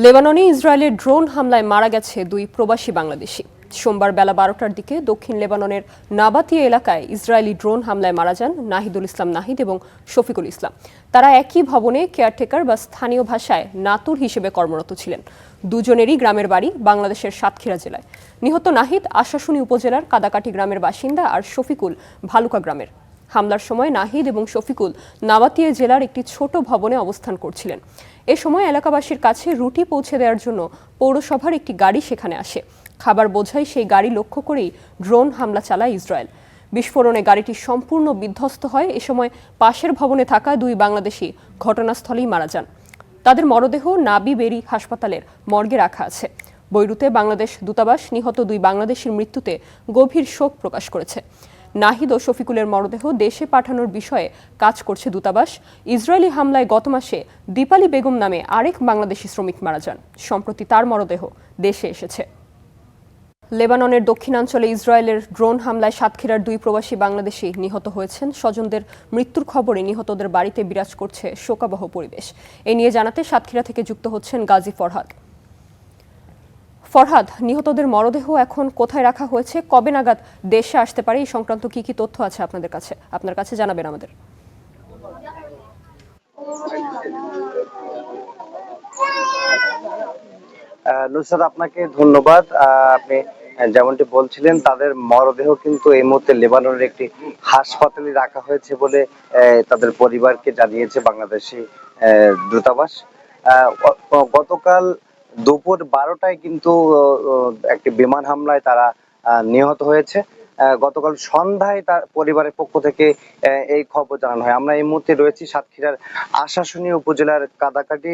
লেবাননে ইসরায়েলের ড্রোন হামলায় মারা গেছে দুই প্রবাসী বাংলাদেশি। সোমবার বেলা 12টার দিকে দক্ষিণ লেবাননের নাবাতিয়া এলাকায় ইসরায়েলি ড্রোন হামলায় মারা যান নাহিদুল ইসলাম নাহিদ এবং শফিকুল ইসলাম। তারা একই ভবনে কেয়ারটেকার বা স্থানীয় ভাষায় নাতুর হিসেবে কর্মরত ছিলেন। দুজনেরই গ্রামের বাড়ি বাংলাদেশের সাতক্ষীরা জেলায়। নিহত নাহিদ আশাশুনি উপজেলার কাদাকাটি গ্রামের বাসিন্দা আর শফিকুল ভালুকা গ্রামের। হামলার সময় নাহিদ এবং শফিকুল নাবাতিয়া জেলার একটি ছোট ভবনে অবস্থান করছিলেন। এ সময় এলাকাবাসীর কাছে রুটি পৌঁছে দেওয়ার জন্য পৌরসভার একটি গাড়ি সেখানে আসে। খাবার বোঝাই সেই গাড়ি লক্ষ্য করেই ড্রোন হামলা চালায় ইসরায়েল। বিস্ফোরণে গাড়িটি সম্পূর্ণ বিধ্বস্ত হয়। এ সময় পাশের ভবনে থাকা দুই বাংলাদেশি ঘটনাস্থলেই মারা যান। তাদের মরদেহ নাবি বেরি হাসপাতালের মর্গে রাখা আছে। বৈরুতে বাংলাদেশ দূতাবাস নিহত দুই বাংলাদেশির মৃত্যুতে গভীর শোক প্রকাশ করেছে। নাহিদ ও শফিকুলের মরদেহ দেশে পাঠানোর বিষয়ে কাজ করছে দূতাবাস। ইসরায়েলি হামলায় গত মাসে দীপালি বেগম নামে আরেক বাংলাদেশি শ্রমিক মারা যান। সম্প্রতি তার মরদেহ দেশে এসেছে। লেবাননের দক্ষিণাঞ্চলে ইসরায়েলের ড্রোন হামলায় সাতক্ষীরার দুই প্রবাসী বাংলাদেশি নিহত হয়েছেন। স্বজনদের মৃত্যুর খবরে নিহতদের বাড়িতে বিরাজ করছে শোকাবহ পরিবেশ। এ নিয়ে জানাতে সাতক্ষীরা থেকে যুক্ত হচ্ছেন গাজী ফরহাদ। ফরহাদ, নিহতদের মরদেহ এখন কোথায় রাখা হয়েছে, কবে নাগাদ দেশে আসতে পারে, এই সংক্রান্ত কি কি তথ্য আছে আপনার কাছে জানাবেন আমাদের। নুসরাত, আপনাকে ধন্যবাদ। আপনি যেমনটি বলছিলেন, তাদের মরদেহ কিন্তু এই মুহূর্তে লেবাননের একটি হাসপাতালে রাখা হয়েছে বলে তাদের পরিবারকে জানিয়েছে বাংলাদেশি দূতাবাস। গতকাল দুপুর 12টায় কিন্তু একটি বিমান হামলায় তারা নিহত হয়েছে। গতকাল সন্ধ্যায় তার পরিবারের পক্ষ থেকে এই খবর জানানো হয়। আমরা এই মুহূর্তে রয়েছি সাতক্ষীরার আশাশুনি উপজেলার কাদাকাটি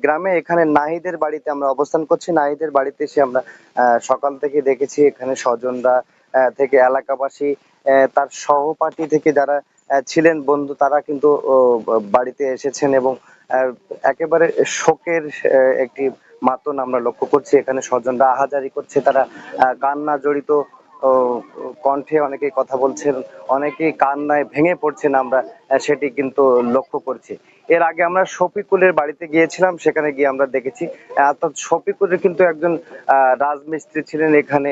গ্রামে। এখানে নাহিদের বাড়িতে আমরা অবস্থান করছি। নাহিদের বাড়িতে এসে আমরা সকাল থেকে দেখেছি এখানে স্বজনরা থেকে এলাকাবাসী, তার সহপাঠী থেকে যারা ছিলেন বন্ধু, তারা কিন্তু বাড়িতে এসেছেন এবং একেবারে শোকের একটি মাতন আমরা লক্ষ্য করছি। এখানে স্বজনরা আহাজারি করছে, তারা কান্না জড়িত কণ্ঠে অনেকেই কথা বলছেন, অনেকেই কান্নায় ভেঙে পড়ছেন, আমরা সেটি কিন্তু লক্ষ্য করছি। এর আগে আমরা শফিকুলের বাড়িতে গিয়েছিলাম, সেখানে গিয়ে আমরা দেখেছি অর্থাৎ শফিকুলের কিন্তু একজন রাজমিস্ত্রি ছিলেন, এখানে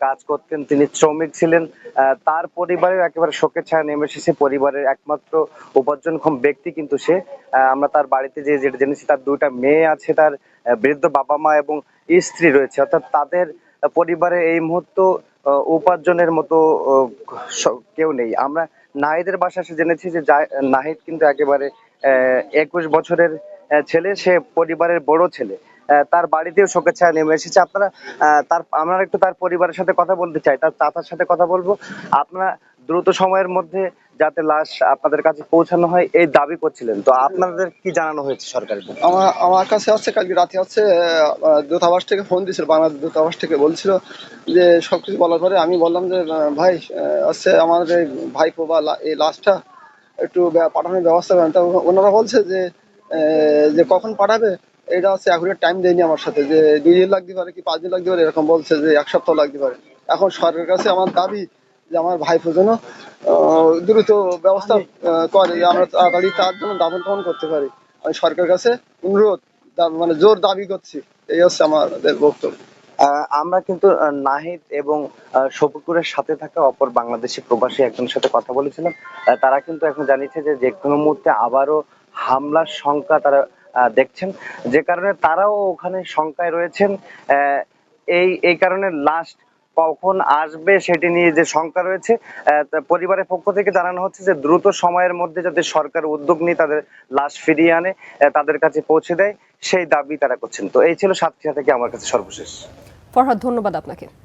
কাজ করতেন, তিনি শ্রমিক ছিলেন। তার পরিবারের একেবারে শোকের ছায়া নেমে এসেছে। পরিবারের একমাত্র উপার্জনক্ষম ব্যক্তি কিন্তু সে। আমরা তার বাড়িতে যে যেটা জেনেছি, তার দুইটা মেয়ে আছে, তার বৃদ্ধ বাবা মা এবং স্ত্রী রয়েছে। অর্থাৎ তাদের পরিবারে এই মুহূর্তে উপার্জনের মতো কেউ নেই। আমরা নাহিদের বাসা এসে জেনেছি যে নাহিদ কিন্তু একেবারে 21 বছরের ছেলে, সে পরিবারের বড় ছেলে। তার বাড়িতেও শোকের ছায়া নেমে এসেছে। আমরা একটু তার পরিবারের সাথে কথা বলতে চাই, তার চাচার সাথে কথা বলবো। আপনারা দ্রুত সময়ের মধ্যে যাতে লাশ আপনাদের কাছে পৌঁছানো হয় এই দাবি করছিলেন, তো আপনাদের কি জানানো হয়েছে সরকারের? আমার কাছে হচ্ছে কালকে রাতে হচ্ছে দূতাবাস থেকে ফোন দিয়েছিল, বাংলাদেশ দূতাবাস থেকে বলছিল যে সবকিছু বলার পরে আমি বললাম যে ভাই হচ্ছে আমাদের এই ভাইপো বা এই লাশটা একটু পাঠানোর ব্যবস্থা করেন। তা ওনারা বলছে যে কখন পাঠাবে এটা হচ্ছে এখনো টাইম দেয়নি আমার সাথে, যে 2 দিন লাগতে পারে কি 5 দিন লাগতে পারে, এরকম বলছে যে 1 সপ্তাহ লাগতে পারে। এখন সরকারের কাছে আমার দাবি যে আমার ভাইপো যেন দ্রুত ব্যবস্থা করে, যে আমরা তাড়াতাড়ি তার জন্য দাফন টাফন করতে পারি। আমি সরকারের কাছে অনুরোধ, মানে জোর দাবি করছি। এই হচ্ছে আমাদের বক্তব্য। আমরা কিন্তু নাহিদ এবং শফিকুলের সাথে থাকা অপর বাংলাদেশি প্রবাসী একজনের সাথে কথা বলেছিলাম। তারা কিন্তু এখন জানিয়েছে যে কোনো মুহূর্তে আবারও হামলার শঙ্কা তারা দেখছেন, যে কারণে তারাও ওখানে শঙ্কায় রয়েছেন। এই কারণে লাস্ট কখন আসবে সেটি নিয়ে যে শঙ্কা রয়েছে, পরিবারের পক্ষ থেকে জানানো হচ্ছে যে দ্রুত সময়ের মধ্যে যাতে সরকার উদ্যোগ নিয়ে তাদের লাশ ফিরিয়ে আনে, তাদের কাছে পৌঁছে দেয়, সেই দাবি তারা করছেন। তো এই ছিল সাতক্ষীরা থেকে আমার কাছে সর্বশেষ। ফরহাদ, ধন্যবাদ আপনাকে।